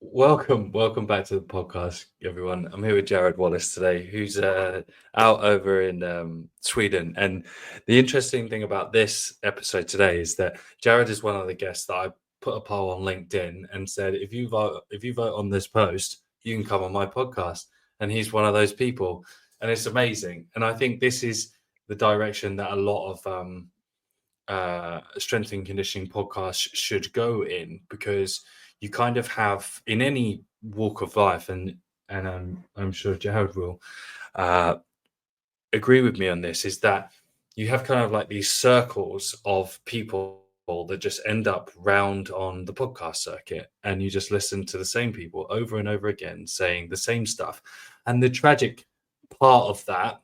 Welcome back to the podcast, everyone. I'm here with Jared Wallace today, who's out over in Sweden. And the interesting thing about this episode today is that Jared is one of the guests that I put a poll on LinkedIn and said, if you vote on this post, you can come on my podcast. And he's one of those people, and it's amazing. And I think this is the direction that a lot of strength and conditioning podcasts should go in, because you kind of have in any walk of life, and I'm sure Jared will agree with me on this, is that you have kind of like these circles of people that just end up round on the podcast circuit, and you just listen to the same people over and over again saying the same stuff. And the tragic part of that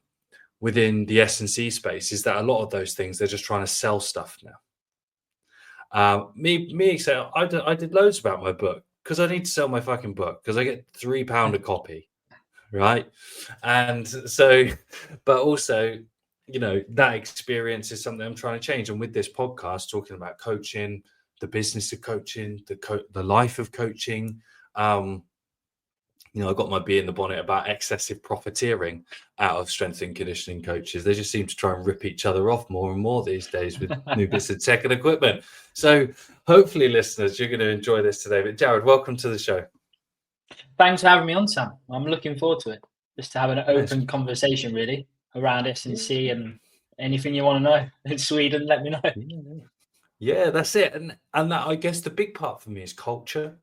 within the S&C space is that a lot of those things, they're just trying to sell stuff now. So I did loads about my book because I need to sell my fucking book because I get £3 a copy, right? And so, but also, that experience is something I'm trying to change. And with this podcast, talking about coaching, the business of coaching, the life of coaching, I got my bee in the bonnet about excessive profiteering out of strength and conditioning coaches. They just seem to try and rip each other off more and more these days with new bits of tech and equipment. So hopefully, listeners, you're going to enjoy this today. But Jared, welcome to the show. Thanks for having me on, Sam. I'm looking forward to it. Just to have an open conversation, really, around S&C and anything you want to know in Sweden, let me know. Yeah, that's it. And that, I guess the big part for me is culture,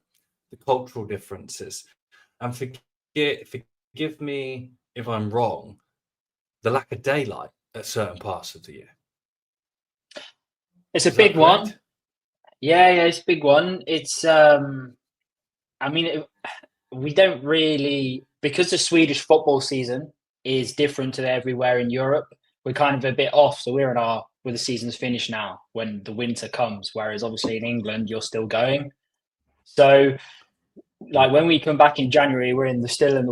the cultural differences. And forgive me if I'm wrong, the lack of daylight at certain parts of the year. It's a big one. Yeah, it's a big one. It's, we don't really, because the Swedish football season is different to everywhere in Europe, we're kind of a bit off. So we're the season's finished now when the winter comes, whereas obviously in England, you're still going. So like when we come back in January, we're still in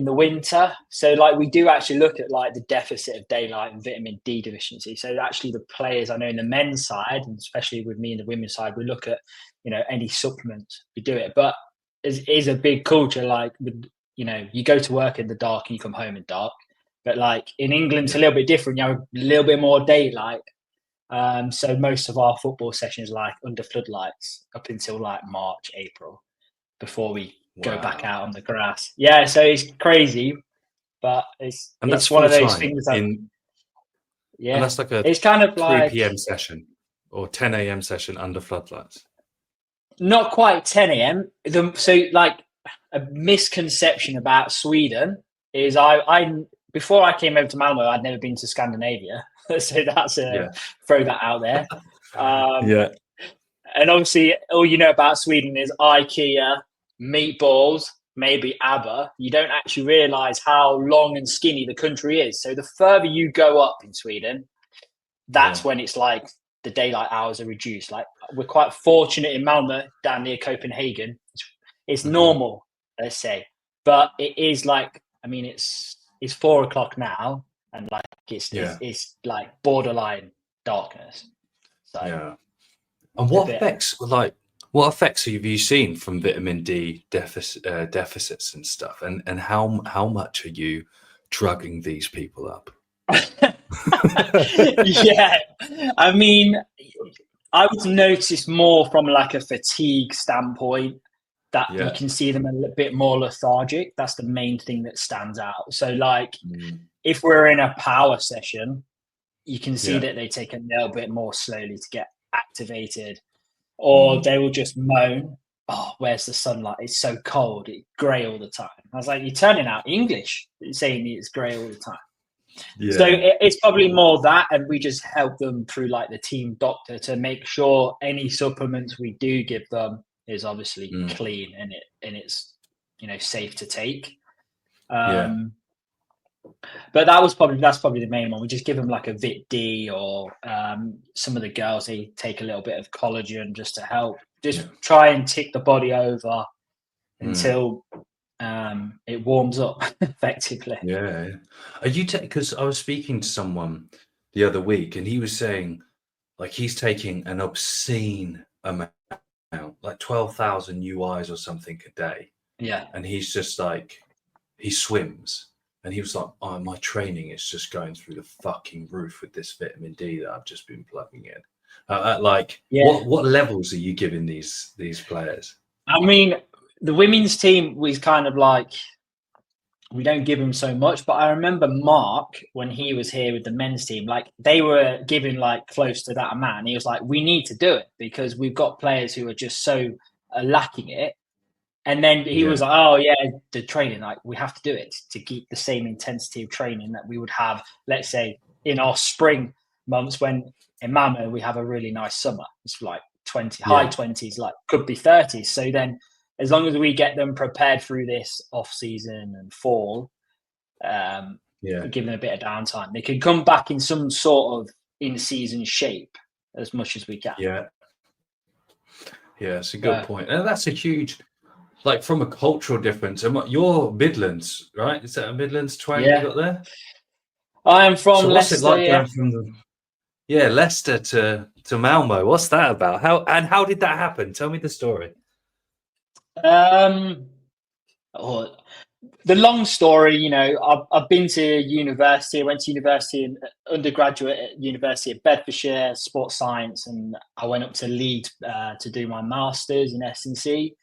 the winter. So like we do actually look at like the deficit of daylight and vitamin D deficiency. So actually the players, I know in the men's side, and especially with me in the women's side, we look at, any supplements, we do it. But it is a big culture. Like, you go to work in the dark and you come home in dark. But like in England, it's a little bit different. You have a little bit more daylight. So most of our football sessions like under floodlights up until like March, April, before we go back out on the grass. Yeah, so it's crazy, but it's one of those things that. And that's like it's kind of 3 like 3 p.m. session or 10 a.m. session under floodlights. Not quite 10 a.m. So like a misconception about Sweden is I before I came over to Malmo, I'd never been to Scandinavia. So that's throw that out there. And obviously, all you know about Sweden is IKEA, meatballs, maybe ABBA. You don't actually realise how long and skinny the country is. So the further you go up in Sweden, that's when it's like the daylight hours are reduced. Like we're quite fortunate in Malmö, down near Copenhagen. It's normal, let's say, but it is like, it's 4 o'clock now, and like it's like borderline darkness. So and what effects have you seen from vitamin D deficits and stuff, and how much are you drugging these people up? I would notice more from like a fatigue standpoint that you can see them a little bit more lethargic. That's the main thing that stands out. So like if we're in a power session, you can see that they take a little bit more slowly to get activated, or they will just moan, "Oh, where's the sunlight? It's so cold. It's grey all the time." I was like, "You're turning out English saying it's grey all the time." So it's probably more that, and we just help them through like the team doctor to make sure any supplements we do give them is obviously clean and it's safe to take. But that's probably the main one. We just give them like a Vit D, or some of the girls, they take a little bit of collagen just to help try and tick the body over until it warms up effectively. Are you because I was speaking to someone the other week, and he was saying like he's taking an obscene amount, like 12,000 UIs or something a day, Yeah. and he's just like, he swims. And he was like, oh, my training is just going through the fucking roof with this vitamin D that I've just been plugging in. Yeah. What levels are you giving these players? I mean, the women's team was kind of like, we don't give him so much, but I remember Mark when he was here with the men's team, like they were giving like close to that amount. And he was like, we need to do it because we've got players who are just so lacking it. And then he was Yeah, like, oh yeah, the training, like we have to do it to keep the same intensity of training that we would have, let's say, in our spring months when in Malmo we have a really nice summer. It's like 20, high yeah, 20s, like could be 30s. So then as long as we get them prepared through this off season and fall, yeah, give them a bit of downtime, they can come back in some sort of in season shape as much as we can. yeah, yeah. It's a good But point, and that's a huge, like, from a cultural difference. And you're Midlands, right? Is that a Midlands twang you yeah, got there? I am from So what's it Leicester. like Yeah. going from Leicester to Malmo? What's that about? How did that happen? Tell me the story. Um, oh, the long story, I've been to university. I went to university in undergraduate at University of Bedfordshire, sports science, and I went up to Leeds to do my masters in S&C.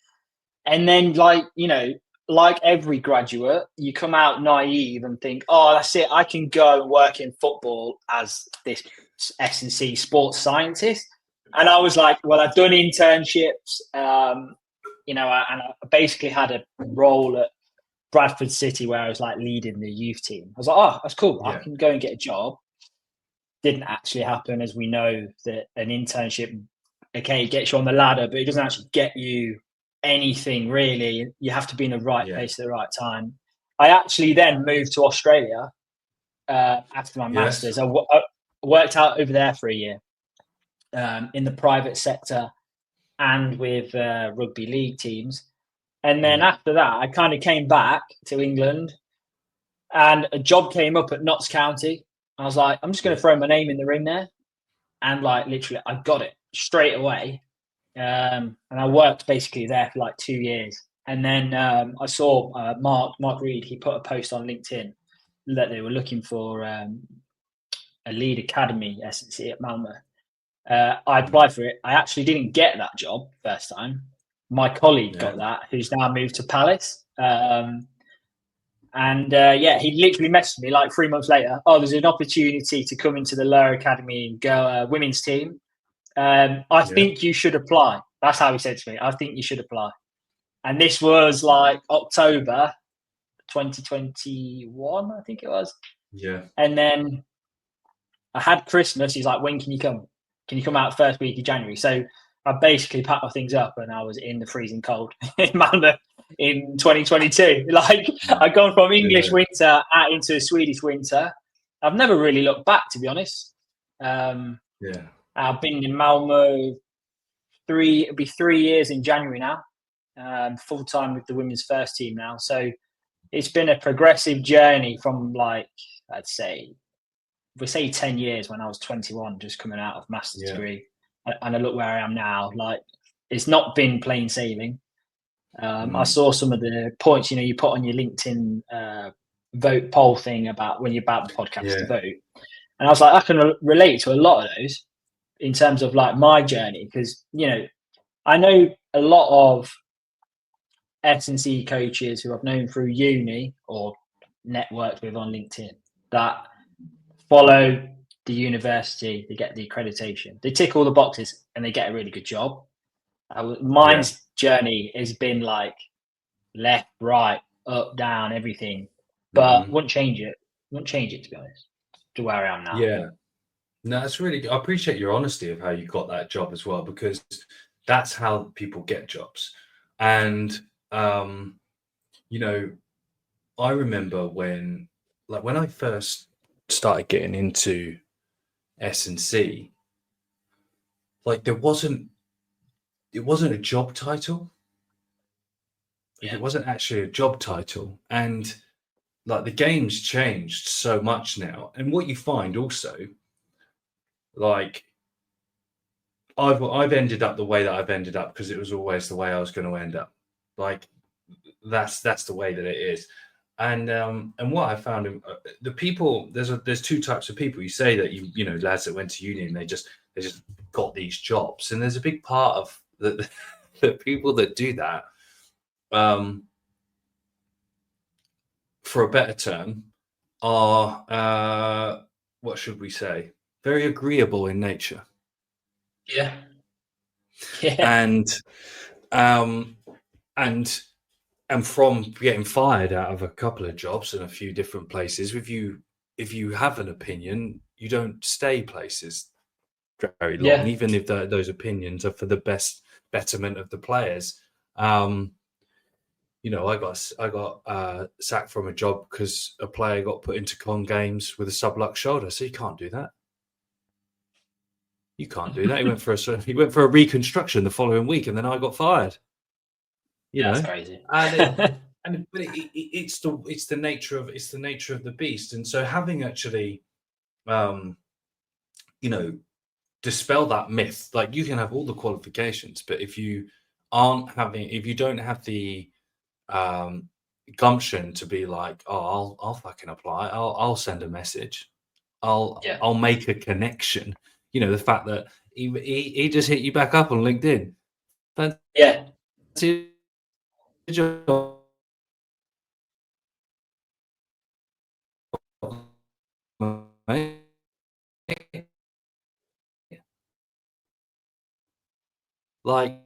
And then, like every graduate, you come out naive and think, "Oh, that's it. I can go and work in football as this S&C sports scientist." And I was like, "Well, I've done internships, and I basically had a role at Bradford City where I was like leading the youth team." I was like, "Oh, that's cool. I Yeah, can go and get a job." Didn't actually happen, as we know that an internship, okay, it gets you on the ladder, but it doesn't actually get you anything really. You have to be in the right yeah, place at the right time. I actually then moved to Australia after my yes, masters. I worked out over there for a year in the private sector and with rugby league teams. And then yeah, after that, I kind of came back to England and a job came up at Notts County. I was like, I'm just going yeah, to throw my name in the ring there. And like literally, I got it straight away. And I worked basically there for like 2 years. And then I saw Mark Reed. He put a post on LinkedIn that they were looking for a lead academy S&C at Malmo. I mm, applied for it. I actually didn't get that job first time. My colleague yeah, got that, who's now moved to Palace. And he literally messaged me like 3 months later. Oh, there's an opportunity to come into the lower academy and go women's team. I yeah, think you should apply. That's how he said to me. I think you should apply. And this was like October 2021, I think it was. yeah, And then I had Christmas. He's like, when can you come? Can you come out first week of January? So I basically packed my things up and I was in the freezing cold in Malmö in 2022. Like mm, I'd gone from English yeah, winter out into a Swedish winter. I've never really looked back, to be honest. yeah, I've been in Malmo it'll be 3 years in January now, full time with the women's first team now. So it's been a progressive journey from like, I'd say, we say 10 years when I was 21, just coming out of master's yeah, degree. And I look where I am now. Like, it's not been plain sailing. I mm, saw some of the points, you put on your LinkedIn vote poll thing about when you're about the podcast to yeah, vote. And I was like, I can relate to a lot of those in terms of like my journey. Because, I know a lot of S&C coaches who I've known through uni or networked with on LinkedIn that follow the university, they get the accreditation, they tick all the boxes, and they get a really good job. yeah, Mine's journey has been like left, right, up, down, everything, but hmm, wouldn't change it. Wouldn't change it, to be honest, to where I am now. yeah. No, that's really good. I appreciate your honesty of how you got that job as well, because that's how people get jobs. And um, you know, I remember when I first started getting into S&C, like it wasn't a job title. Like Yeah, it wasn't actually a job title. And like the game's changed so much now. And what you find also, like I've ended up the way that I've ended up because it was always the way I was going to end up. Like that's the way that it is. And what I found the people, there's two types of people. You say that you know, lads that went to uni and they just got these jobs, and there's a big part of the people that do that, for a better term, are what should we say, very agreeable in nature. Yeah. And um and from getting fired out of a couple of jobs in a few different places, if you have an opinion, you don't stay places very long, Yeah. even if those opinions are for the betterment of the players. You know, I got sacked from a job because a player got put into con games with a sublux shoulder. So you can't do that. You can't do that. He went for a reconstruction the following week, and then I got fired. You That's know, crazy. but it's the nature of the beast. And so having actually, you know, dispel that myth. Like, you can have all the qualifications, but if you don't have the gumption to be like, oh, I'll fucking apply. I'll send a message. I'll make a connection. You know, the fact that he just hit you back up on LinkedIn. Yeah. Job. Like,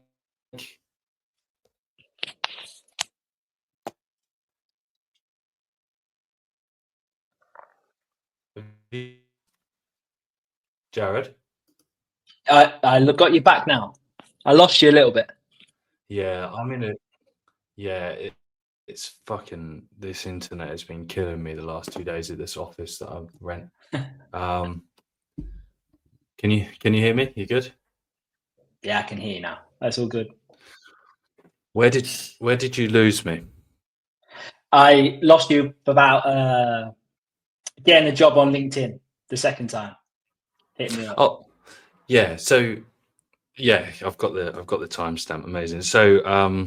Jared? I got you back now. I lost you a little bit. Yeah, I'm in a. Yeah, it's fucking. This internet has been killing me the last 2 days at this office that I rent. Can you hear me? You good? Yeah, I can hear you now. That's all good. Where did you lose me? I lost you about getting a job on LinkedIn the second time. Hit me up. Oh, yeah. So, yeah, I've got the timestamp. Amazing. So,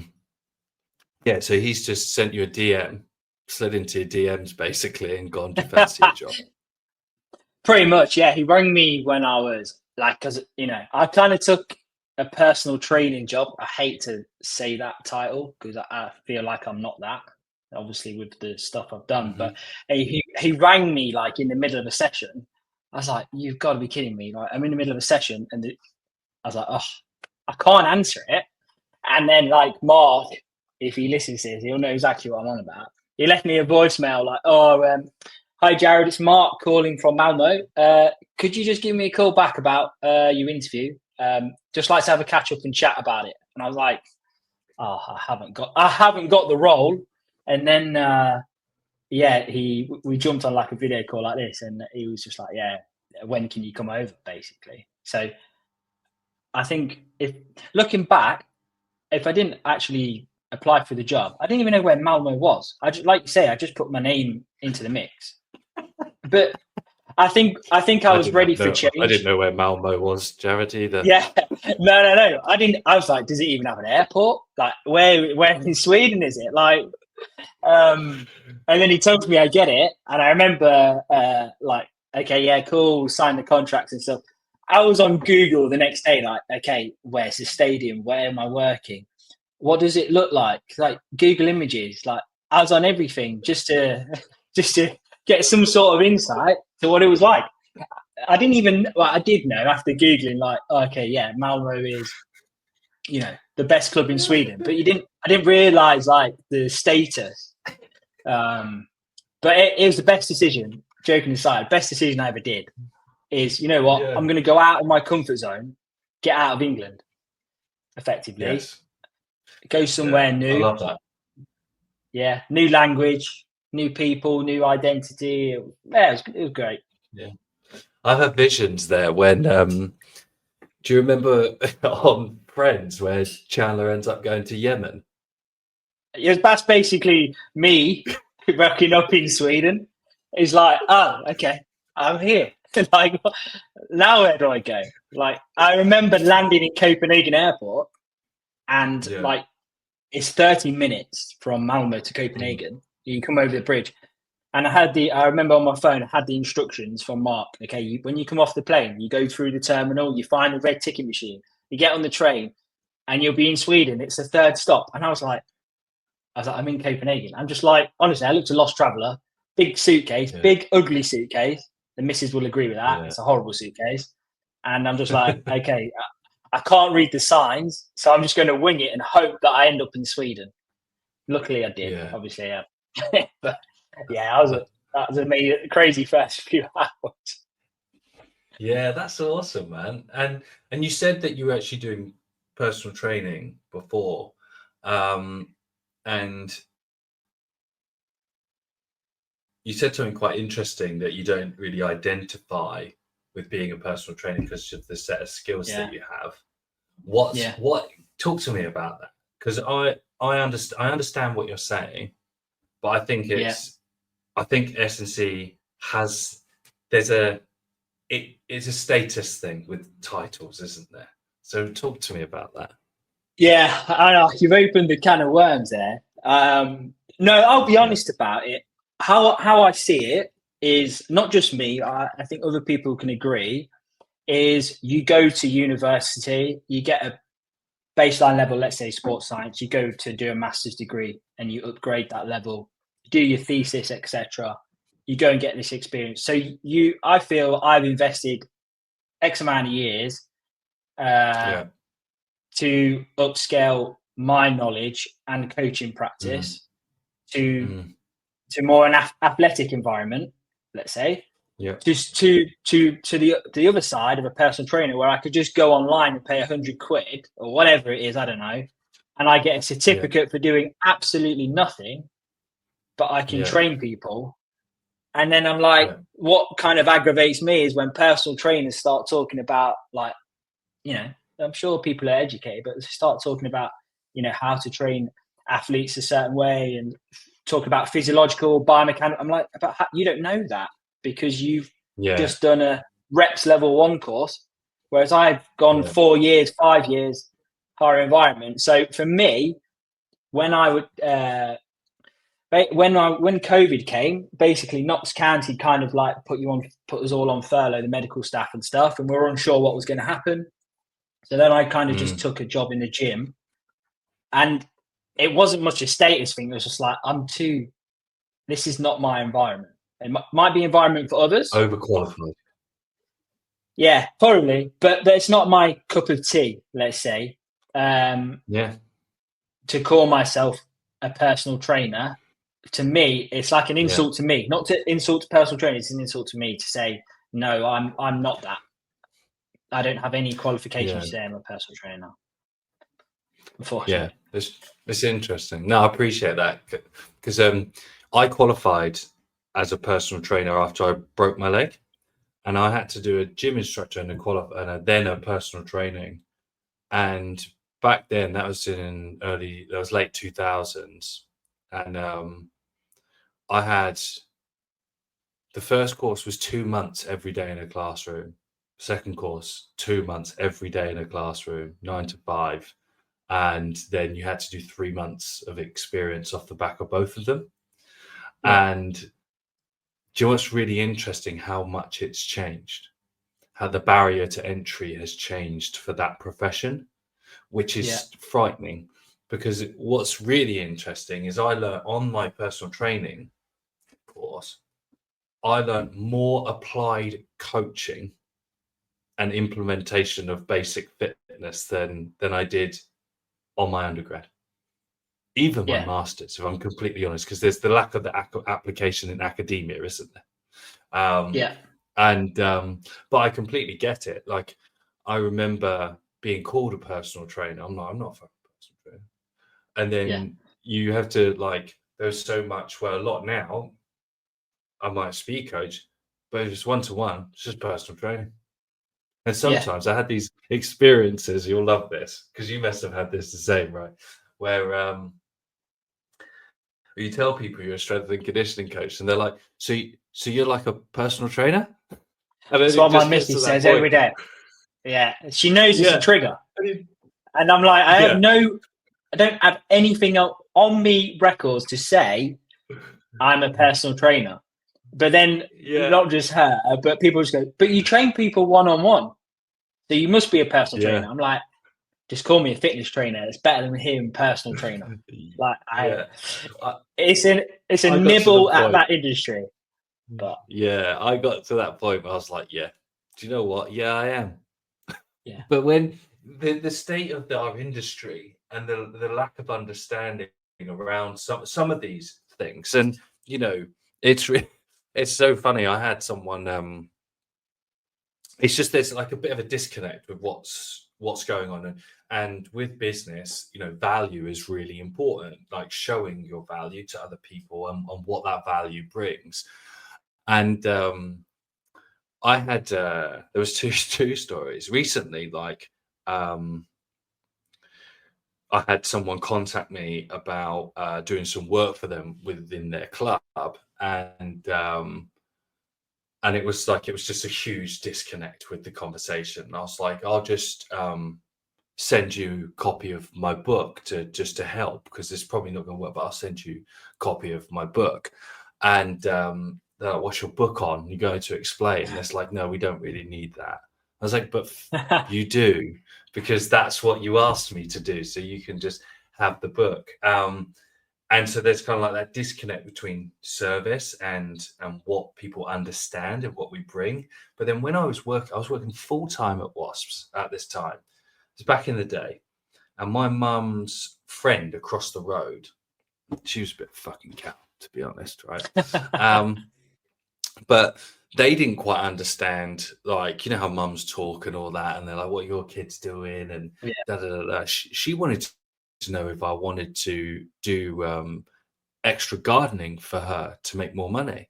yeah. So he's just sent you a DM, slid into your DMs basically, and gone, "Do you fancy a job?" Pretty much, yeah. He rang me when I was like, because I kind of took a personal training job. I hate to say that title because I feel like I'm not that. Obviously, with the stuff I've done, Mhm. but he rang me like in the middle of a session. I was like, "You've got to be kidding me!" Like, I'm in the middle of a session, and I was like, "Oh, I can't answer it." And then like Mark, if he listens to this, he'll know exactly what I'm on about. He left me a voicemail like, "Oh, hi Jared, it's Mark calling from Malmo. Could you just give me a call back about your interview? Just like to have a catch up and chat about it." And I was like, "Oh, I haven't got the role." And then we jumped on like a video call like this, and he was just like, "Yeah, when can you come over?" Basically. So I think, if looking back, if I didn't actually apply for the job, I didn't even know where Malmo was. I just, like you say, I just put my name into the mix. But I think I was ready for I didn't change. know where Malmo was, Jared, either. Yeah, no. I didn't. I was like, does it even have an airport? Like, where in Sweden is it? Like, and then he told me I get it, and I remember like, okay, yeah, cool, sign the contracts and stuff. I was on Google the next day, like, okay, where's the stadium? Where am I working? What does it look like? Like Google Images. Like, I was on everything just to just to get some sort of insight to what it was like. I didn't even. Well, I did know after googling, like, okay, yeah, Malmo is the best club in Sweden, but I didn't realize like the status. But it was the best decision. Joking aside, best decision I ever did is, you know what? Yeah. I'm going to go out of my comfort zone, get out of England, effectively, Yes. go somewhere I new. love that. Yeah, new language, new people, new identity. Yeah, it was great. Yeah. I've had visions there when do you remember on Friends where Chandler ends up going to Yemen? That's basically me rocking up in Sweden. It's like, oh, okay, I'm here. Like, now where do I go? Like, I remember landing in Copenhagen airport and Yeah. like it's 30 minutes from Malmo to Copenhagen. You come over the bridge. And I remember on my phone, I had the instructions from Mark. Okay, when you come off the plane, you go through the terminal, you find the red ticket machine, you get on the train, and you'll be in Sweden. It's the third stop. And I was like, I'm in Copenhagen. I'm just like, honestly, I looked a lost traveller, big suitcase, big, ugly suitcase. The missus will agree with that. It's a horrible suitcase. And I'm just like, okay, I can't read the signs. So I'm just going to wing it and hope that I end up in Sweden. Luckily, I did, obviously. But yeah, that was a crazy first few hours. Yeah, that's awesome, man. And you said that you were actually doing personal training before, and you said something quite interesting, that you don't really identify with being a personal trainer because of the set of skills that you have. What talk to me about that? Because I understand what you're saying, but I think I think S&C has it's a status thing with titles, isn't there? So talk to me about that. Yeah, I know you've opened the can of worms there. No, I'll be honest about it. How I see it is not just me. I think other people can agree. Is you go to university, you get a baseline level, let's say sports science. You go to do a master's degree, and you upgrade that level, do your thesis, etc. You go and get this experience. So I feel I've invested X amount of years to upscale my knowledge and coaching practice to more an athletic environment, let's say. Just to the other side of a personal trainer, where I could just go online and pay £100 or whatever it is, I don't know, and I get a certificate for doing absolutely nothing, but I can train people. And then I'm like, what kind of aggravates me is when personal trainers start talking about, like, I'm sure people are educated, but they start talking about, how to train athletes a certain way and talk about physiological, biomechanical. I'm like, you don't know that because you've just done a reps level 1 course, whereas I've gone 4 years, 5 years, higher environment. So for me, when when COVID came, basically Knox County kind of like put us all on furlough, the medical staff and stuff, and we were unsure what was going to happen. So then I kind of just took a job in the gym, and it wasn't much a status thing. It was just like, this is not my environment. It might be environment for others. Overqualified. Yeah, probably, but it's not my cup of tea, let's say. To call myself a personal trainer, to me, it's like an insult to me. Not to insult to personal trainers, it's an insult to me to say, no, I'm not that. I don't have any qualifications to say I'm a personal trainer. Unfortunately. Yeah, it's interesting. No, I appreciate that, because I qualified as a personal trainer after I broke my leg, and I had to do a gym instructor and then a personal training. And back then, that was late 2000s, and I had the first course was 2 months every day in a classroom. Second course, 2 months every day in a classroom, 9 to 5. And then you had to do 3 months of experience off the back of both of them. And do you know what's really interesting? How much it's changed, how the barrier to entry has changed for that profession, which is frightening. Because what's really interesting is I learned on my personal training course, I learned more applied coaching and implementation of basic fitness than I did on my undergrad, even my masters, if I'm completely honest, because there's the lack of the application in academia, isn't there? But I completely get it. Like, I remember being called a personal trainer. I'm not a fucking personal trainer. And then you have to, like, there's so much, a lot now, I might speak coach, but if it's one-to-one, it's just personal training. And sometimes I had these experiences, you'll love this, because you must have had this the same, right? Where you tell people you're a strength and conditioning coach, and they're like, so you're like a personal trainer? And that's what my missus says every day. Yeah, she knows it's a trigger. And I'm like, I have no don't have anything on me records to say I'm a personal trainer. But then Yeah, not just her, but people just go, but you train people one-on-one. So you must be a personal yeah, trainer. I'm like, just call me a fitness trainer. It's better than him personal trainer. Like yeah. I, it's a I got to the nibble at point. that industry. But Yeah, I got to that point where I was like, yeah, do you know what? Yeah, I am. yeah. But when the state of our industry and the lack of understanding around some of these things, and it's it's so funny. I had someone. It's just there's like a bit of a disconnect with what's going on, and with business, value is really important. Like showing your value to other people and what that value brings. And I had there was two stories recently. Like I had someone contact me about doing some work for them within their club, and it was just a huge disconnect with the conversation. I was like, I'll just send you a copy of my book to help, because it's probably not going to work, but I'll send you a copy of my book. And they're like, what's your book on? You go to explain. And it's like, no, we don't really need that. I was like, but you do, because that's what you asked me to do. So you can just have the book. And so there's kind of like that disconnect between service and what people understand and what we bring. But then when I was working full time at Wasps at this time. It's back in the day, and my mum's friend across the road, she was a bit fucking cow, to be honest, right? But they didn't quite understand, like, how mums talk and all that, and they're like, what are your kids doing? And Yeah. da da da da. She wanted to know if I wanted to do extra gardening for her to make more money.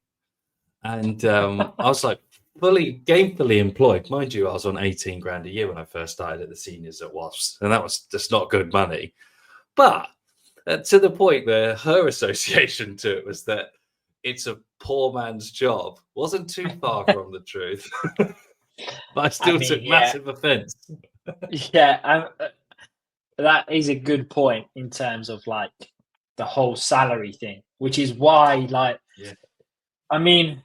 And I was like, fully gainfully employed. Mind you, I was on 18 grand a year when I first started at the seniors at Wasps, and that was just not good money. But to the point where her association to it was that it's a poor man's job wasn't too far from the truth. But I I still mean, took yeah, massive offense. yeah. That is a good point in terms of like the whole salary thing, which is why, like, Yeah. I mean,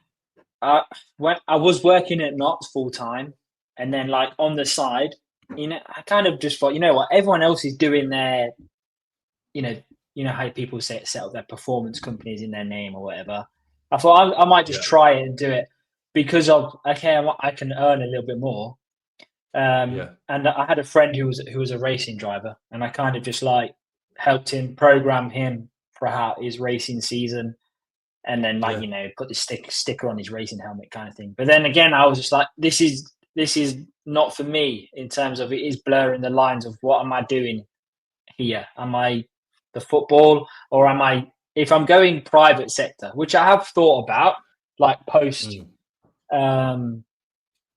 when I was working at Knots full time, and then like on the side, I kind of just thought, you know what, everyone else is doing their, you know, how people set up their performance companies in their name or whatever. I thought I might just Yeah. try it and do it because of okay, I can earn a little bit more. Yeah. And I had a friend who was a racing driver, and I kind of just like helped him program him for how his racing season, and then like Yeah. put the sticker on his racing helmet kind of thing. But then again, I was just like, this is not for me in terms of it is blurring the lines of what am I doing here? Am I the football, or am I if I'm going private sector, which I have thought about, like post Mm. um,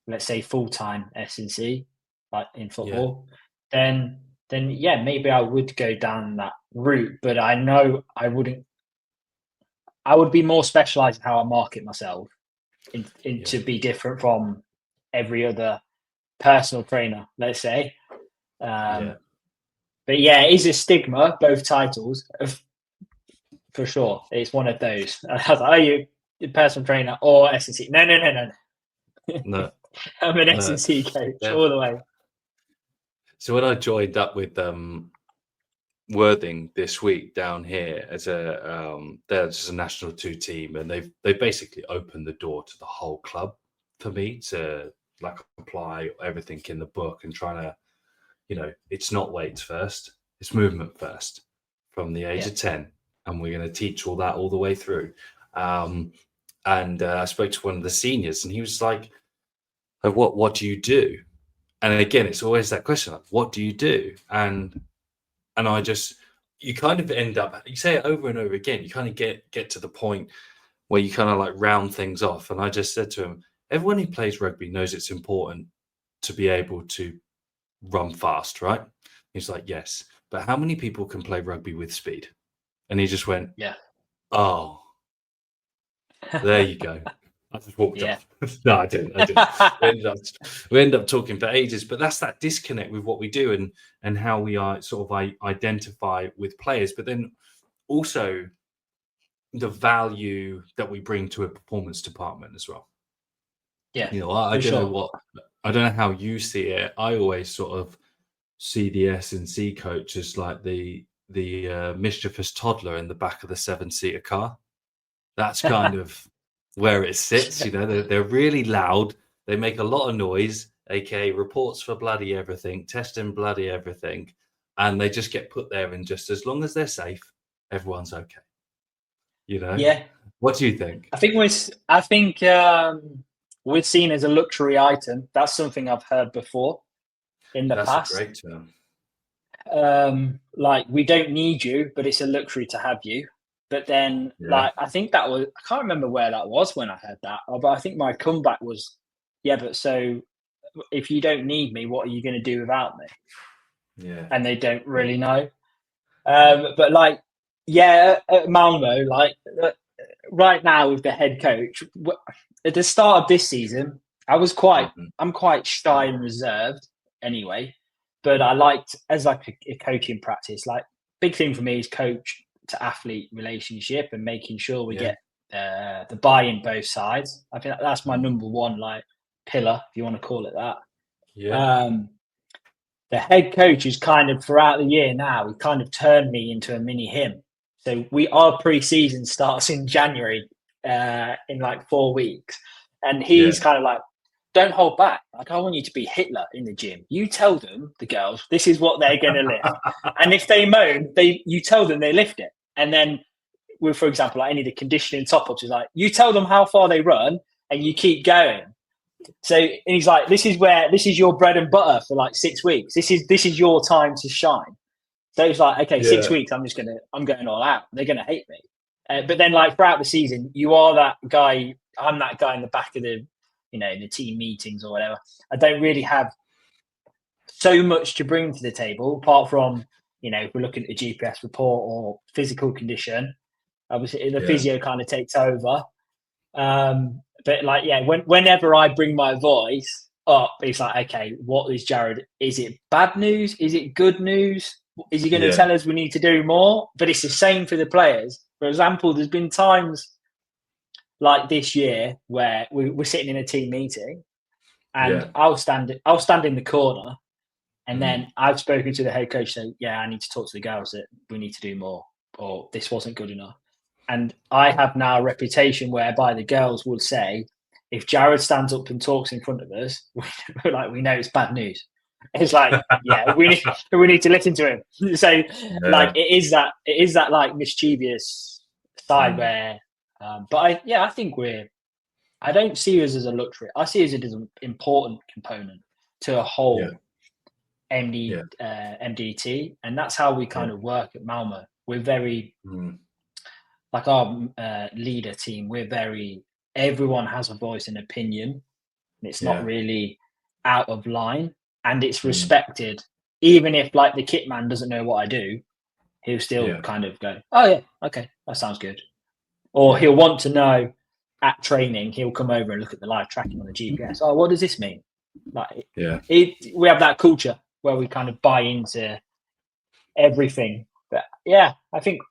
let's say full time S&C, like in Yeah. football, then yeah, maybe I would go down that route. But I know I wouldn't. I would be more specialised in how I market myself, Yeah. to be different from every other personal trainer, let's say. Yeah. Um, but yeah, it is a stigma, both titles, for sure. It's one of those. I was like, are you a personal trainer or S&C? No, no, no, no. No. I'm an No. S&C coach Yeah. all the way. So when I joined up with Worthing this week down here as they're just a national two team, and they've basically opened the door to the whole club for me to like apply everything in the book and trying to, it's not weights first, it's movement first from the age Yeah. of 10, and we're going to teach all that all the way through. And I spoke to one of the seniors, and he was like, what do you do? And again, it's always that question, like, what do you do? And you kind of end up, you say it over and over again, you kind of get to the point where you kind of like round things off. And I just said to him, everyone who plays rugby knows it's important to be able to run fast, right? He's like, yes, but how many people can play rugby with speed? And he just went, Yeah. oh, there you go. I just walked Yeah. off. No, I didn't. We ended up talking for ages. But that's that disconnect with what we do and how we are sort of identify with players, but then also the value that we bring to a performance department as well. Yeah, I for don't know sure. what I don't know how you see it. I always sort of see the S&C coach as like the mischievous toddler in the back of the 7-seater car. That's kind of where it sits. They're really loud. They make a lot of noise, aka reports for bloody everything, testing bloody everything, and they just get put there. And just as long as they're safe, everyone's okay. Yeah, What do you think? I think we're seen as a luxury item. That's something I've heard before in the That's a past. great term. Like we don't need you, but it's a luxury to have you. But then, Yeah. like I think that was I can't remember where that was when I heard that, but I think my comeback was, yeah. But so if you don't need me, what are you going to do without me? Yeah. And they don't really know. But like, yeah, at Malmo, like right now with the head coach, at the start of this season, Mhm. I'm quite shy and reserved anyway. But I liked as like a coaching practice. Like big thing for me is coach to athlete relationship and making sure we Yeah. get the buy-in both sides. I think that's my Mm. number one like pillar, if you want to call it that. Yeah. Um, the head coach is kind of throughout the year now, he kind of turned me into a mini him. So our pre-season starts in January, in like 4 weeks. And he's Yeah. kind of like, don't hold back. Like, I want you to be Hitler in the gym. You tell them, the girls, this is what they're going to lift. And if they moan, you tell them they lift it. And then, with, for example, like any of the conditioning top-ups, is like, you tell them how far they run and you keep going. So and he's like, this is your bread and butter for like 6 weeks. This is your time to shine. So it's like, okay, six Yeah. weeks, I'm going all out. They're gonna hate me. But then like throughout the season, you are that guy. I'm that guy in the back of the team meetings or whatever. I don't really have so much to bring to the table apart from, if we're looking at the GPS report or physical condition. Obviously, the Yeah. physio kind of takes over. But like, yeah, whenever I bring my voice up, it's like, okay, what is Jared? Is it bad news? Is it good news? Is he going to Yeah. tell us we need to do more? But it's the same for the players. For example, there's been times like this year where we're sitting in a team meeting, and Yeah. I'll stand in the corner, and Mm. then I've spoken to the head coach saying, yeah, I need to talk to the girls that we need to do more, or this wasn't good enough. And I have now a reputation whereby the girls will say, if Jared stands up and talks in front of us, we know it's bad news. It's like, yeah, we need to listen to him. So like Yeah. it is that like mischievous side Mm. where, but I think I don't see us as a luxury. I see us as an important component to a Yeah. whole Yeah. MDT, and that's how we Yeah. kind of work at Malmo. We're very Mm. like our leader team. Everyone has a voice and opinion, and it's not Yeah. really out of line, and it's Mm. respected. Even if like the kit man doesn't know what I do, he'll still Yeah. kind of go, "Oh yeah, okay, that sounds good," or Yeah. he'll want to know at training. He'll come over and look at the live tracking on the GPS. Oh, what does this mean? Like Yeah. we have that culture where we kind of buy into everything. But yeah, I think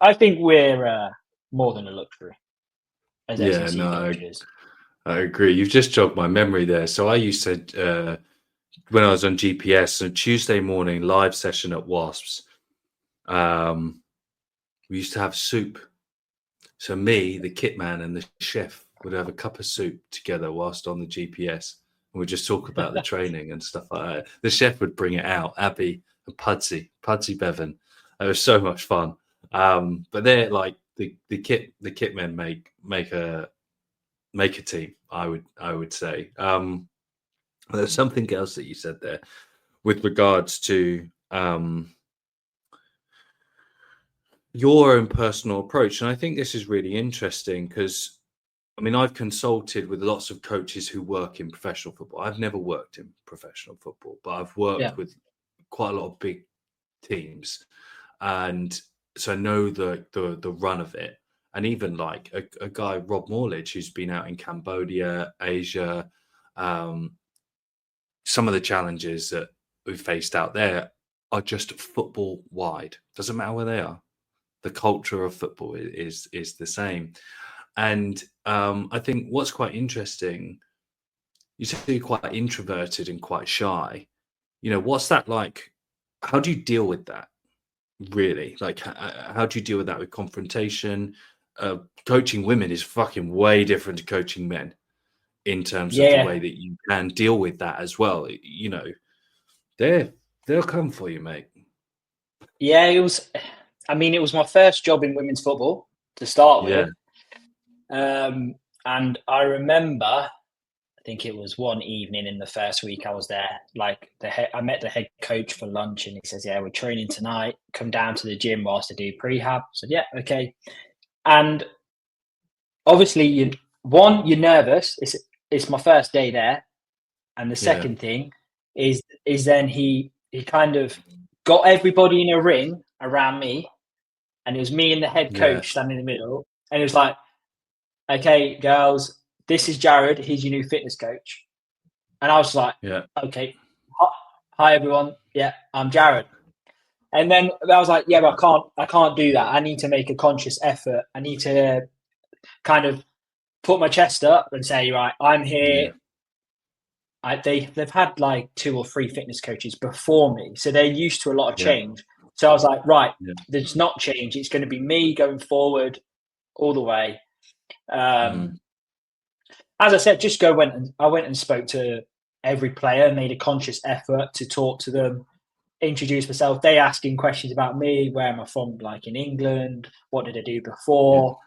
we're more than a luxury as Yeah. S&C No, coaches. I agree. You've just jogged my memory there. So I used to, when I was on GPS, a Tuesday morning live session at Wasps, um, we used to have soup. So me, the kit man, and the chef would have a cup of soup together whilst on the GPS, and we'd just talk about the training and stuff like that. The chef would bring it out, Abby and Pudsey Bevan. It was so much fun. But they're like the kit men make a team. I would say. There's something else that you said there with regards to your own personal approach, and I think this is really interesting because I mean, I've consulted with lots of coaches who work in professional football. I've never worked in professional football, but I've Yeah, worked with quite a lot of big teams, and so I know the run of it. and even like a guy, Rob Morledge, who's been out in Cambodia, Asia, some of the challenges that we've faced out there are just football wide. Doesn't matter where they are. The culture of football is the same. And I think what's quite interesting, you say you're quite introverted and quite shy. What's that like? How do you deal with that? Really? Like, how do you deal with that with confrontation? Coaching women is fucking way different to coaching men in terms of the Yeah, way that you can deal with that as well. They'll come for you, mate. yeah. It was my first job in women's football to start Yeah, with. And I remember, I think it was one evening in the first week I was there, like I met the head coach for lunch and he says, yeah, we're training tonight. Come down to the gym whilst I do prehab. I said, yeah, okay. And obviously, you're nervous. It's my first day there. And the yeah, second thing is then he kind of got everybody in a ring around me. And it was me and the head yeah, coach standing in the middle. And it was like, okay, girls, this is Jared. He's your new fitness coach. And I was like, yeah, okay, hi everyone. Yeah, I'm Jared. And then I was like, yeah, but I can't do that. I need to make a conscious effort. I need to kind of put my chest up and say, right, I'm yeah, here. They've had like 2 or 3 fitness coaches before me, so they're used to a lot of yeah, change. So I was like, right, yeah. there's not change. It's going to be me going forward all the way. Mm, As I said, I went and spoke to every player, made a conscious effort to talk to them, introduce myself. They asking questions about me, where am I from, like in England, what did I do yeah, before,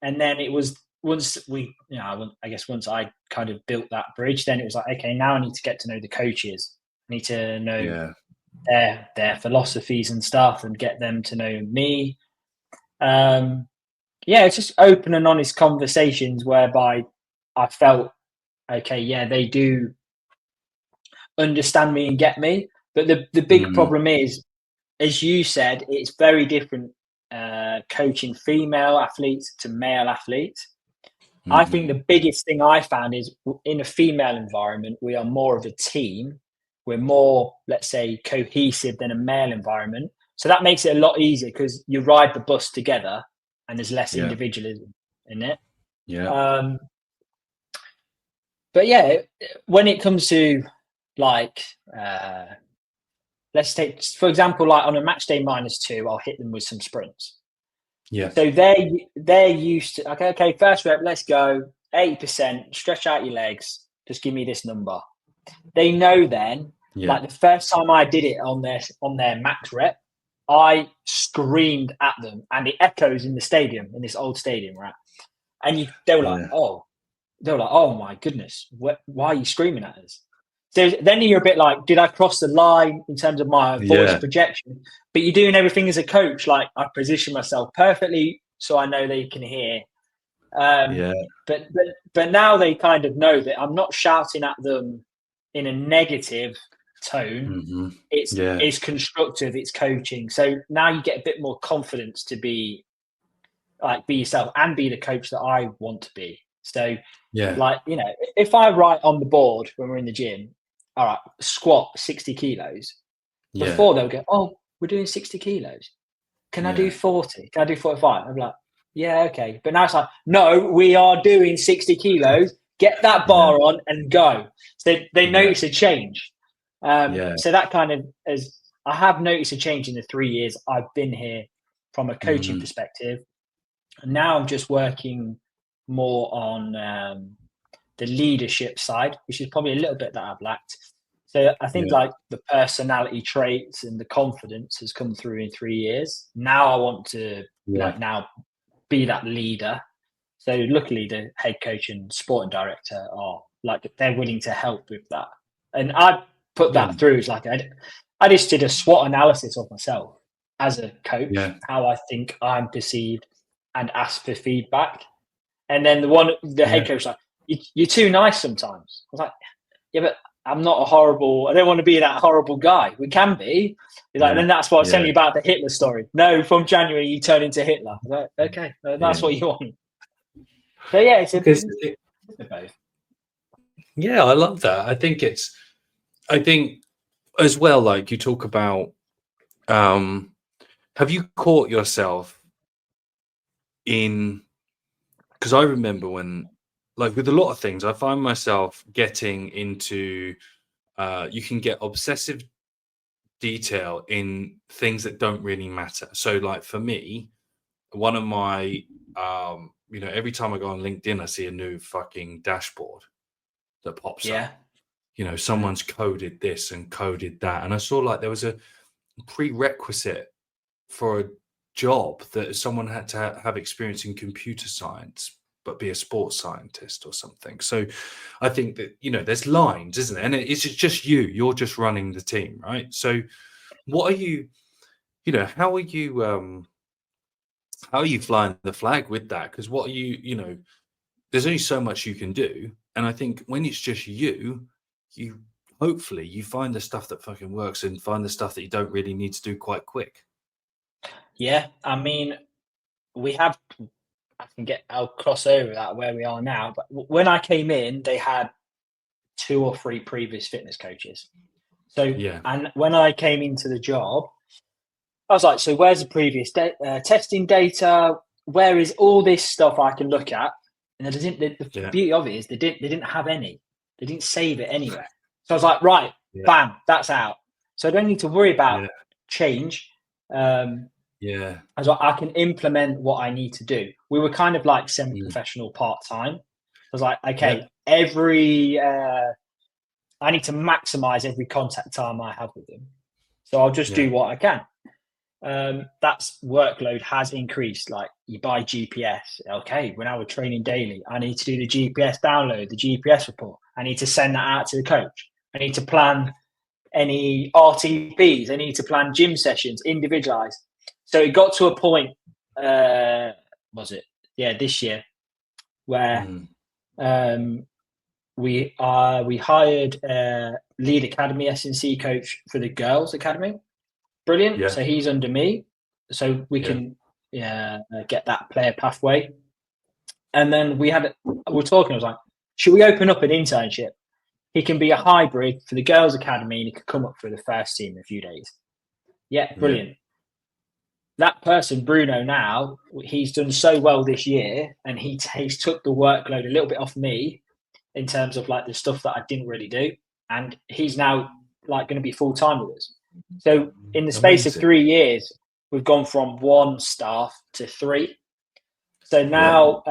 and then it was once once I kind of built that bridge, then it was like, okay, now I need to get to know the coaches. I need to know yeah, their philosophies and stuff, and get them to know me. It's just open and honest conversations whereby I felt, okay, yeah, they do understand me and get me. But the big mm, problem is, as you said, it's very different coaching female athletes to male athletes. I think mhm, the biggest thing I found is in a female environment, we are more of a team. We're more, let's say, cohesive than a male environment. So that makes it a lot easier because you ride the bus together and there's less yeah, individualism in it. yeah, Um, but yeah, when it comes to like, let's take, for example, like on a match day -2, I'll hit them with some sprints. yeah, So they're used to, okay, first rep, let's go 80%, stretch out your legs, just give me this number. They know then, yeah, like the first time I did it on their max rep, I screamed at them and it echoes in the stadium, in this old stadium, right? And yeah, they were like, oh my goodness, why are you screaming at us? So then you're a bit like, did I cross the line in terms of my voice yeah, projection? But you're doing everything as a coach. Like I position myself perfectly so I know they can hear. Um, yeah, but now they kind of know that I'm not shouting at them in a negative tone. mhm, It's yeah, it's constructive. It's coaching. So now you get a bit more confidence to be yourself and be the coach that I want to be. So yeah, like, if I write on the board when we're in the gym, all right, squat 60 kilos, yeah, before they'll go, oh, we're doing 60 kilos. Can I do yeah, 40? Can I do 45? I'm like, yeah, okay. But now it's like, no, we are doing 60 kilos. Get that yeah, bar on and go. So they yeah, notice a change. yeah, So that kind of I have noticed a change in the 3 years I've been here from a coaching mhm, perspective. And now I'm just working more on the leadership side, which is probably a little bit that I've lacked. So I think yeah, like the personality traits and the confidence has come through in 3 years. Now I want to yeah, now be that leader. So luckily the head coach and sporting director are like, they're willing to help with that. And I put yeah, that through. It's like I just did a SWOT analysis of myself as a coach, yeah, how I think I'm perceived, and ask for feedback. And then the head yeah, coach was like, you're too nice sometimes. I was like, yeah, but I'm not a horrible. I don't want to be that horrible guy. We can be. He's like, Yeah. and that's what I was telling Yeah. you about the Hitler story. No, from January you turn into Hitler. I was like, okay, that's Yeah. what you want. So yeah, it's Because both. yeah, I love that. I think as well, like you talk about, have you caught yourself in, because I remember when, like with a lot of things, I find myself getting into, you can get obsessive detail in things that don't really matter. So like for me, one of my, every time I go on LinkedIn, I see a new fucking dashboard that pops Yeah, up. Someone's coded this and coded that. And I saw like there was a prerequisite for a job that someone had to have experience in computer science, but be a sports scientist or something. So I think that, there's lines, isn't it? And it's just you're just running the team, right? So what are you, how are you flying the flag with that? Because what are you, there's only so much you can do. And I think when it's just you hopefully you find the stuff that fucking works and find the stuff that you don't really need to do quite quick. yeah. I mean, we have. I'll cross over that where we are now. But when I came in, they had 2 or 3 previous fitness coaches. So, Yeah. and when I came into the job, I was like, so where's the previous testing data? Where is all this stuff I can look at? And the beauty of it is they didn't have any. They didn't save it anywhere. So I was like, right, bam, that's out. So I don't need to worry about change. Yeah. I was like, I can implement what I need to do. We were kind of like semi-professional part-time. I was like, okay, I need to maximize every contact time I have with them. So I'll just do what I can. That's workload has increased. Like you buy GPS. Okay, when I was training daily, I need to do the GPS download, the GPS report. I need to send that out to the coach. I need to plan any RTPs. I need to plan gym sessions, individualized. So it got to a point, was it? Yeah, this year, where we hired a lead academy S&C coach for the girls academy. Brilliant. Yeah. So he's under me, so we can get that player pathway. And then we were talking. I was like, should we open up an internship? He can be a hybrid for the girls academy, and he could come up for the first team in a few days. Yeah, brilliant. That person, Bruno, now he's done so well this year, and he's took the workload a little bit off me in terms of like the stuff that I didn't really do, and he's now like going to be full time with us. So in the space of 3 years, we've gone from 1 staff to 3. So now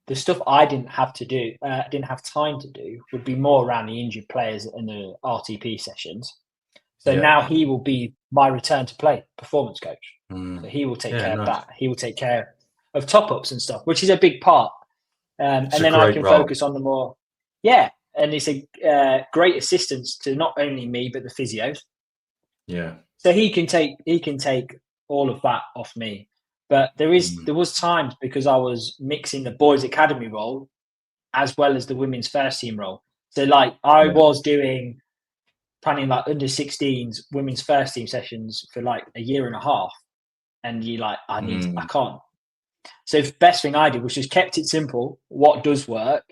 the stuff I didn't have to do, didn't have time to do, would be more around the injured players and the RTP sessions. So now he will be my return to play performance coach. So he will take care of that. He will take care of top ups and stuff, which is a big part. And then I can focus on the more, and it's a great assistance to not only me but the physios. Yeah. So he can take all of that off me. But there was times because I was mixing the boys academy role as well as the women's first team role. So like I was planning like under 16s women's first team sessions for like a year and a half, and I can't. So the best thing I did was just kept it simple. What does work?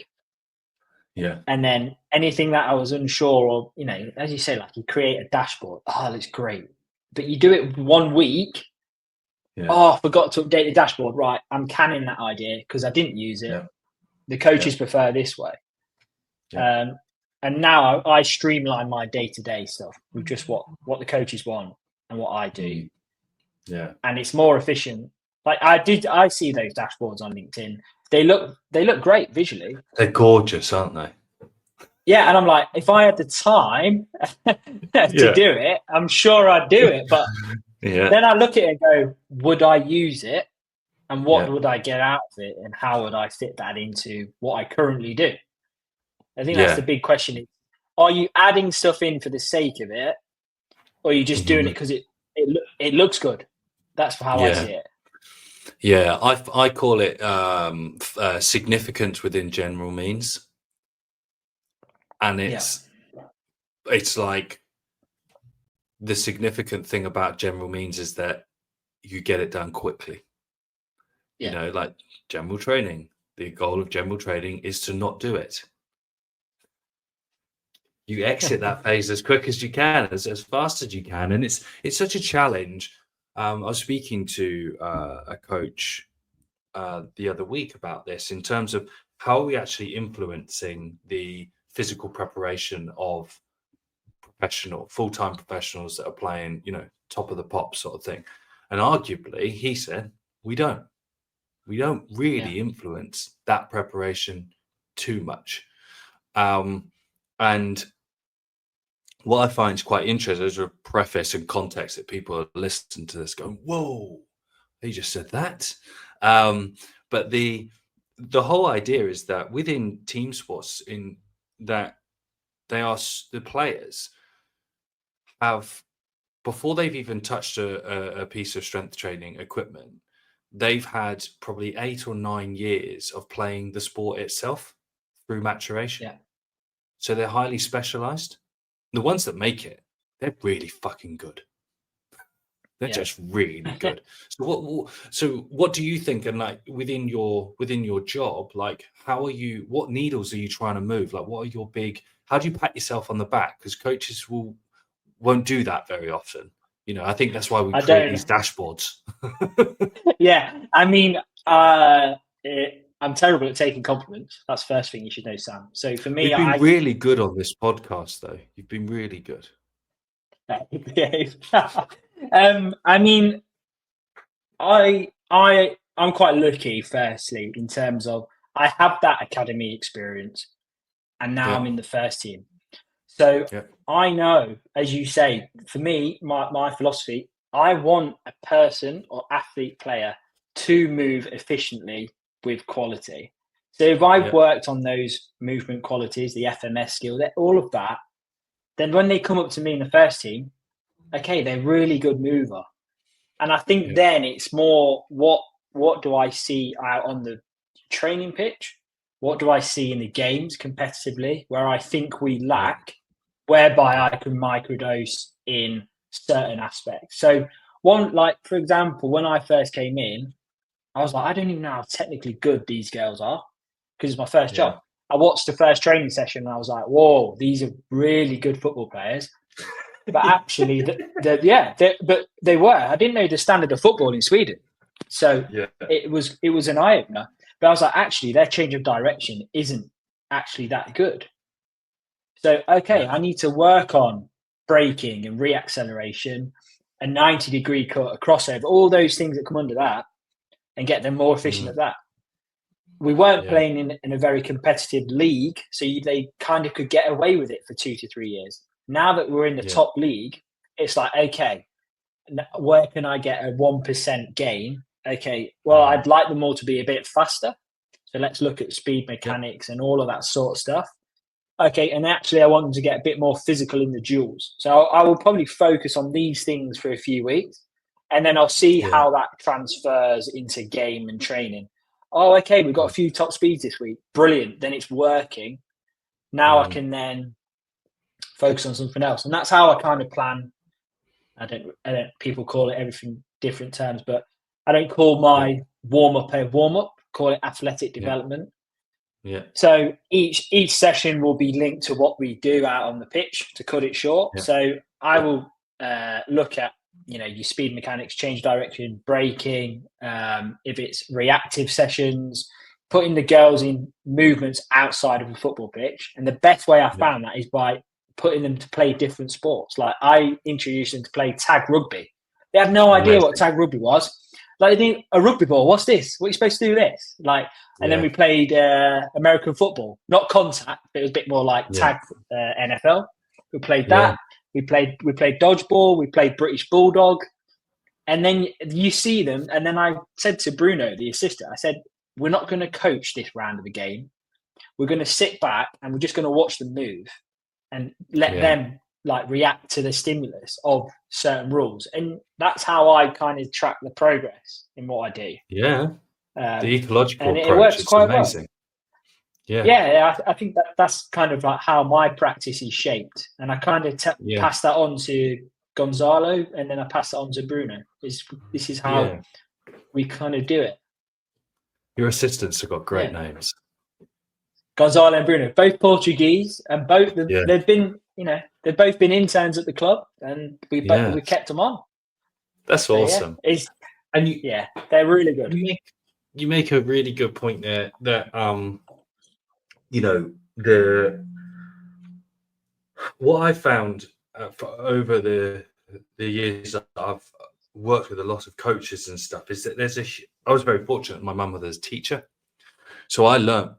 Yeah. And then anything that I was unsure of, as you say, like you create a dashboard. Oh, that's great. But you do it 1 week. Yeah. Oh, I forgot to update the dashboard. Right. I'm canning that idea because I didn't use it. The coaches prefer this way. And now I streamline my day-to-day stuff with just what the coaches want and what I do. Yeah. And it's more efficient. Like I see those dashboards on LinkedIn. They look great visually. They're gorgeous, aren't they? Yeah, and I'm like, if I had the time to do it, I'm sure I'd do it. But then I look at it and go, would I use it? And what would I get out of it? And how would I fit that into what I currently do? I think that's the big question. Are you adding stuff in for the sake of it? Or are you just doing it because it looks good? That's how I see it. Yeah, I call it significance within general means. And it's it's like the significant thing about general means is that you get it done quickly. You know, like general training. The goal of general training is to not do it. You exit that phase as quick as you can, as fast as you can, and it's such a challenge. I was speaking to a coach the other week about this in terms of how are we actually influencing the physical preparation of full-time professionals that are playing, you know, top of the pop sort of thing. And arguably, he said, we don't really influence that preparation too much. And what I find is quite interesting as a preface and context that people are listening to this going, whoa, he just said that. But the whole idea is that within team sports, in that the players have, before they've even touched a piece of strength training equipment, they've had probably 8 or 9 years of playing the sport itself through maturation. Yeah. So they're highly specialized. The ones that make it, they're really fucking good. They're just really good. So what do you think? And like within your job, like what needles are you trying to move? Like what are your how do you pat yourself on the back? Because coaches won't do that very often. You know, I think that's why we create these dashboards. Yeah, I mean, I'm terrible at taking compliments. That's the first thing you should know, Sam. So for me, you've been really good on this podcast, though. You've been really good. I mean, I'm quite lucky, firstly, in terms of I have that academy experience, and now I'm in the first team. So I know, as you say, for me, my philosophy, I want a person or athlete player to move efficiently with quality. So if I've worked on those movement qualities, the FMS skill, all of that, then when they come up to me in the first team, okay, they're really good mover. And I think then it's more what do I see out on the training pitch? What do I see in the games competitively where I think we lack, whereby I can microdose in certain aspects? So for example, when I first came in, I was like, I don't even know how technically good these girls are because it's my first job. I watched the first training session and I was like, whoa, these are really good football players. But actually, but they were. I didn't know the standard of football in Sweden. So it was an eye-opener. But I was like, actually, their change of direction isn't actually that good. So, I need to work on braking and reacceleration, a 90-degree cut, a crossover, all those things that come under that, and get them more efficient at that. We weren't playing in a very competitive league, so they kind of could get away with it for 2 to 3 years. Now that we're in the top league, it's like, okay, where can I get a 1% gain? Okay, well, I'd like them all to be a bit faster. So let's look at speed mechanics and all of that sort of stuff. Okay, and actually, I want them to get a bit more physical in the duels. So I will probably focus on these things for a few weeks, and then I'll see how that transfers into game and training. Oh, okay, we've got a few top speeds this week. Brilliant. Then it's working. Now I can then focus on something else. And that's how I kind of plan. I don't people call it everything different terms, but I don't call my warm-up a warm-up, call it athletic development. Yeah. So each session will be linked to what we do out on the pitch to cut it short. Yeah. So I will look at, your speed mechanics, change direction, braking, if it's reactive sessions, putting the girls in movements outside of the football pitch. And the best way I found that is by putting them to play different sports. Like I introduced them to play tag rugby. They had no idea what tag rugby was. Like, they think, a rugby ball, what's this? What are you supposed to do with this? And then we played American football, not contact, but it was a bit more like tag NFL. We played that. We played dodgeball. We played British Bulldog. And then you see them. And then I said to Bruno, the assistant, I said, we're not going to coach this round of the game. We're going to sit back and we're just going to watch them move and let them react to the stimulus of certain rules. And that's how I kind of track the progress in what I do. Yeah. The ecological and approach is amazing. Yeah, I think that's kind of like how my practice is shaped, and I kind of Yeah. pass that on to Gonzalo, and then I pass it on to Bruno. This is how Yeah. we kind of do it. Your assistants have got great Yeah, names. Gonzalo and Bruno, both Portuguese, and both Yeah. they've been, they've both been interns at the club, and Yeah. we kept them on. That's So yeah, awesome. And they're really good. you make a really good point there that the what I found over the years that I've worked with a lot of coaches and stuff is that I was very fortunate. My mum was a teacher, so I learned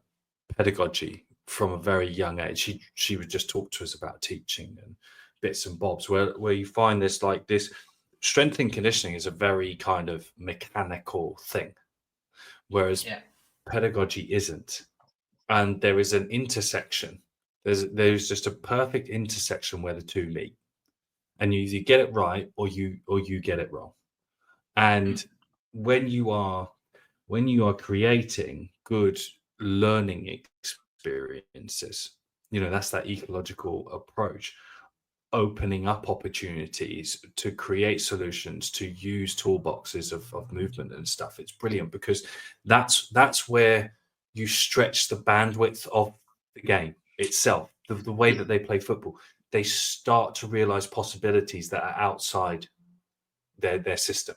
pedagogy from a very young age. She would just talk to us about teaching and bits and bobs, where you find this strength and conditioning is a very kind of mechanical thing, whereas Yeah, pedagogy isn't. And there is an intersection. There's just a perfect intersection where the two meet, and you either get it right or you get it wrong. And when you are creating good learning experiences, that's that ecological approach, opening up opportunities to create solutions, to use toolboxes of movement and stuff. It's brilliant because that's where you stretch the bandwidth of the game itself. The way that they play football, they start to realize possibilities that are outside their system.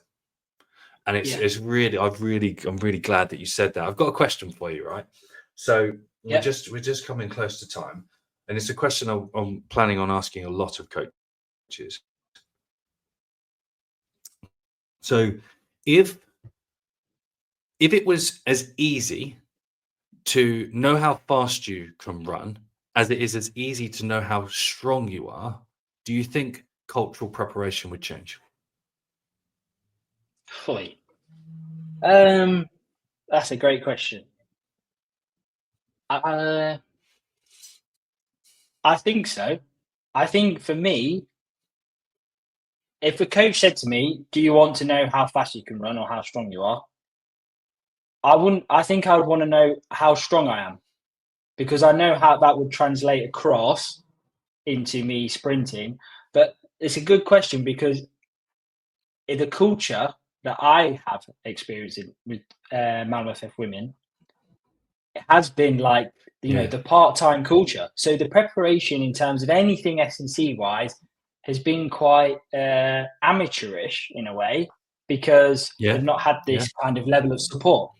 And yeah, it's really I'm really glad that you said that. I've got a question for you, right? So yeah. we're just coming close to time, and it's a question I'm planning on asking a lot of coaches. So if it was as easy to know how fast you can run as it is as easy to know how strong you are, do you think cultural preparation would change? Fully. Um, that's a great question. Uh, I think so. I think for me, if a coach said to me, "Do you want to know how fast you can run or how strong you are?" I wouldn't. I think I would want to know how strong I am because I know how that would translate across into me sprinting. But it's a good question because in the culture that I have experienced with Malmo FF women, it has been like Yeah, the part-time culture. So the preparation in terms of anything S&C wise has been quite amateurish in a way because yeah, they've not had yeah, this kind of level of support.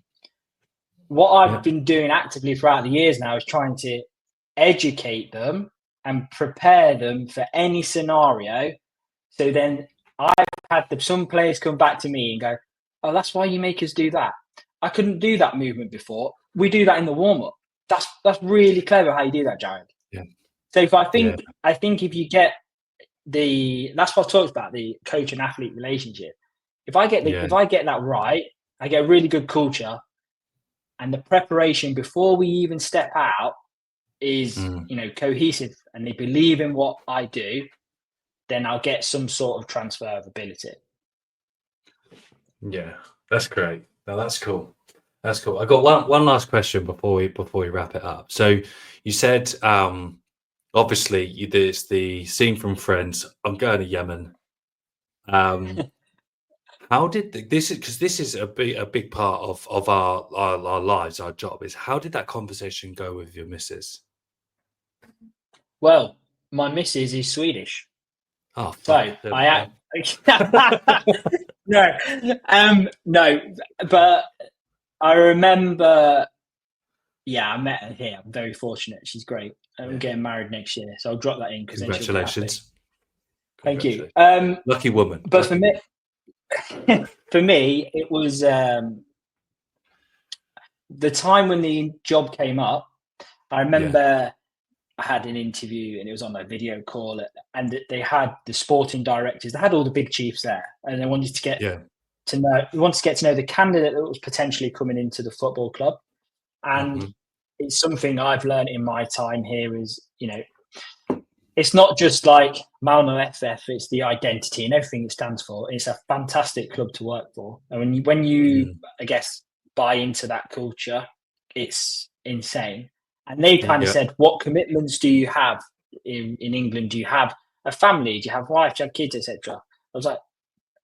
What I've yeah, been doing actively throughout the years now is trying to educate them and prepare them for any scenario. So then I've had some players come back to me and go, "Oh, that's why you make us do that. I couldn't do that movement before. We do that in the warm up. That's really clever how you do that, Jared." yeah, So if yeah, I think if you get that's what I talked about, the coach and athlete relationship. yeah. If I get that right, I get a really good culture, and the preparation before we even step out is Mm. cohesive, and they believe in what I do, then I'll get some sort of transfer of ability. Yeah, that's great. No, that's cool. That's cool. I got one last question before we wrap it up. So you said obviously there's the scene from Friends. I'm going to Yemen. Um, how did this is because this is a big part of our lives, our job is how did that conversation go with your missus? Well, my missus is Swedish, Oh so fuck, there we I go. no, no, but I remember. Yeah, I met her here. I'm very fortunate. She's great. I'm Yeah, getting married next year, so I'll drop that in because then she'll be happy. congratulations, Thank you. congratulations. Lucky woman, But lucky woman. for me, it was the time when the job came up. I Yeah, remember I had an interview and it was on a video call, and they had the sporting directors. They had all the big chiefs there, and they wanted to get yeah. to know. We wanted to get to know the candidate that was potentially coming into the football club, and Hmm. it's something I've learned in my time here is it's not just like Malmo FF, it's the identity and everything it stands for. It's a fantastic club to work for. And when you Mm. I guess, buy into that culture, it's insane. And they kind of Yeah. said, what commitments do you have in England? Do you have a family? Do you have wife? Do you have kids, etc.? I was like,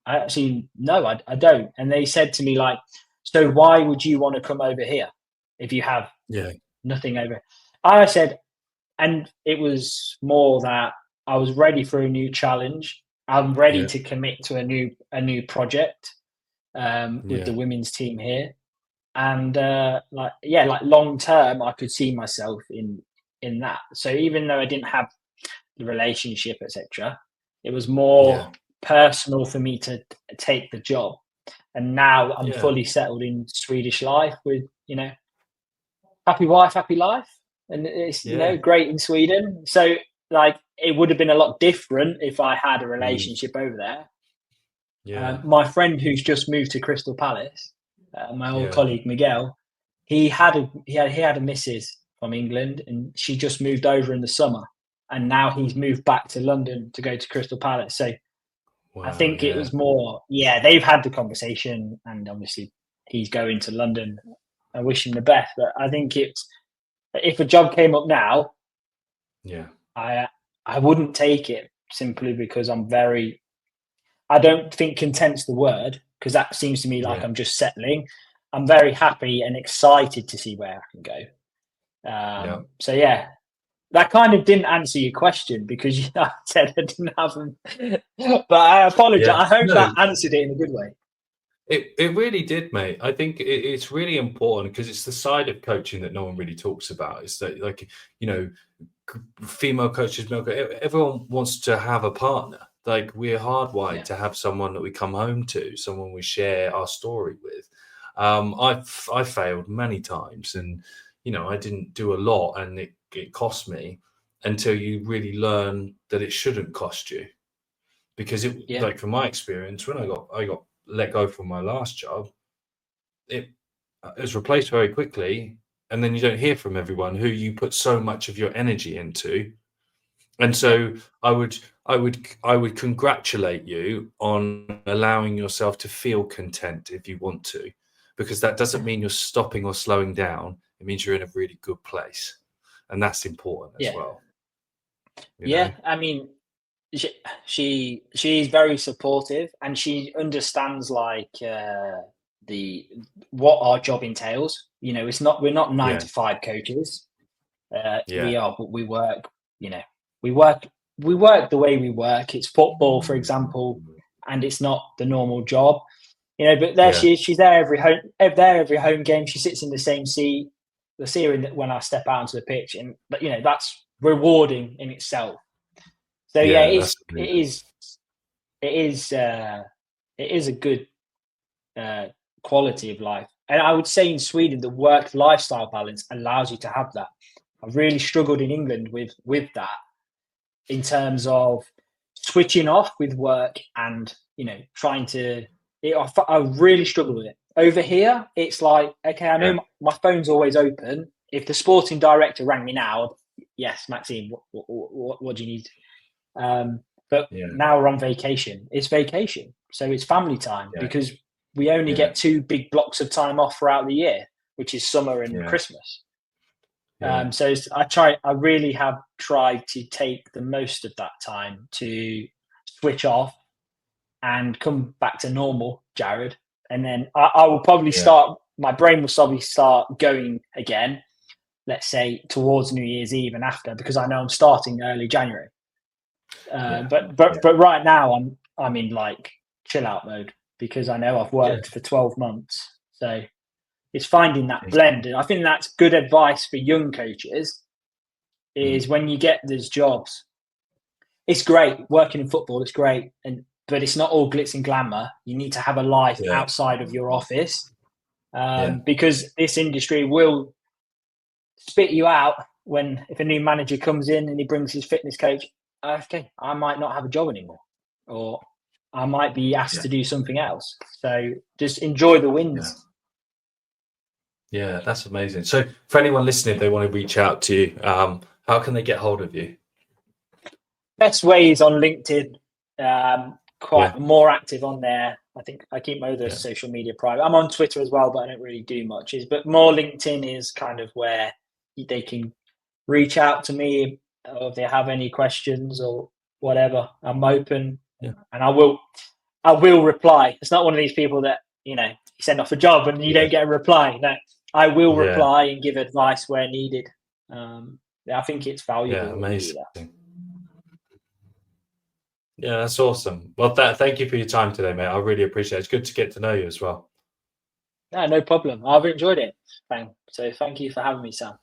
I actually, no, I don't. And they said to me, like, so why would you want to come over here if you have Yeah. nothing over? I said, and it was more that I was ready for a new challenge. I'm ready Yeah. to commit to a new project with the Yeah. women's team here. And like long term, I could see myself in that. So even though I didn't have the relationship, etc., it was Yeah. more personal for me to take the job. And now I'm Yeah. fully settled in Swedish life with happy wife, happy life, and it's Yeah. great in Sweden. So like it would have been a lot different if I had a Mm. relationship over there. Yeah. My friend who's just moved to Crystal Palace, my old Yeah. colleague Miguel, he had a missus from England, and she just moved over in the summer, and now he's moved back to London to go to Crystal Palace. So I Wow. think it Yeah. was more, yeah, they've had the conversation, and obviously he's going to London. I wish him the best, but I think it's if a job came up now, Yeah. I I wouldn't take it simply because I don't think content's the word because that seems to me like Yeah. I'm just settling. I'm very happy and excited to see where I can go. Yeah. So yeah, that kind of didn't answer your question because I said I didn't have them, but I apologize. Yeah. I hope No, that answered it in a good way. it really did, mate. I think it's really important because it's the side of coaching that no one really talks about. It's that, like, you know, female coaches, male everyone wants to have a partner. Like, we're hardwired Yeah, to have someone that we come home to, someone we share our story with. I failed many times, and I didn't do a lot, and it cost me until you really learn that it shouldn't cost you. Because yeah, like, from my experience, when I got let go from my last job, it was replaced very quickly, and then you don't hear from everyone who you put so much of your energy into. And yeah, so I would congratulate you on allowing yourself to feel content if you want to, because that doesn't mean you're stopping or slowing down. It means you're in a really good place, and that's important as yeah, well. You know? yeah. I mean, she's very supportive and she understands like the what our job entails. It's not we're not nine Yeah, to five coaches. We yeah, are, but we work. You know, we work we work the way we work. It's football, for example, and it's not the normal job. But there yeah, she is. She's there every home game. She sits in the same seat. I see her when I step out onto the pitch, and but that's rewarding in itself. So yeah, yeah. That's amazing. it is it is a good uh, quality of life. And I would say in Sweden, the work lifestyle balance allows you to have that. I've really struggled in England with that in terms of switching off with work and trying to. I really struggle with it. Over here, it's like, okay, I know Yeah, my phone's always open. If the sporting director rang me now, yes, Maxime, what do you need? Um, but yeah, now we're on vacation. It's vacation, so it's family time yeah, because we only yeah, get two big blocks of time off throughout the year, which is summer and yeah, Christmas. yeah, So I really have tried to take the most of that time to switch off and come back to normal, Jared. And then I will probably yeah, start. My brain will probably start going again. Let's say towards New Year's Eve and after, because I know I'm starting early January. yeah, But right now I'm in like chill out mode because I know I've yeah, worked for 12 months. So it's finding that yeah, blend. And I think that's good advice for young coaches mm, is when you get those jobs, it's great working in football. It's great. But it's not all glitz and glamour. You need to have a life yeah, outside of your office yeah, because this industry will spit you out if a new manager comes in and he brings his fitness coach. Okay, I might not have a job anymore, or I might be asked yeah, to do something else. So just enjoy the yeah. wins. Yeah, that's amazing. So, for anyone listening, if they want to reach out to you, how can they get hold of you? Best way is on LinkedIn. Yeah, Quite more active on there. I think I keep my other yeah, social media private. I'm on Twitter as well, but I don't really do much. But more LinkedIn is kind of where they can reach out to me or if they have any questions or whatever. I'm open, Yeah. and I will reply. It's not one of these people that you send off a job and you don't get a reply. No, I will reply and give advice where needed. I think it's valuable. Yeah, amazing. Yeah, that's awesome. Well, thank you for your time today, mate. I really appreciate it. It's good to get to know you as well. No problem. I've enjoyed it. So thank you for having me, Sam.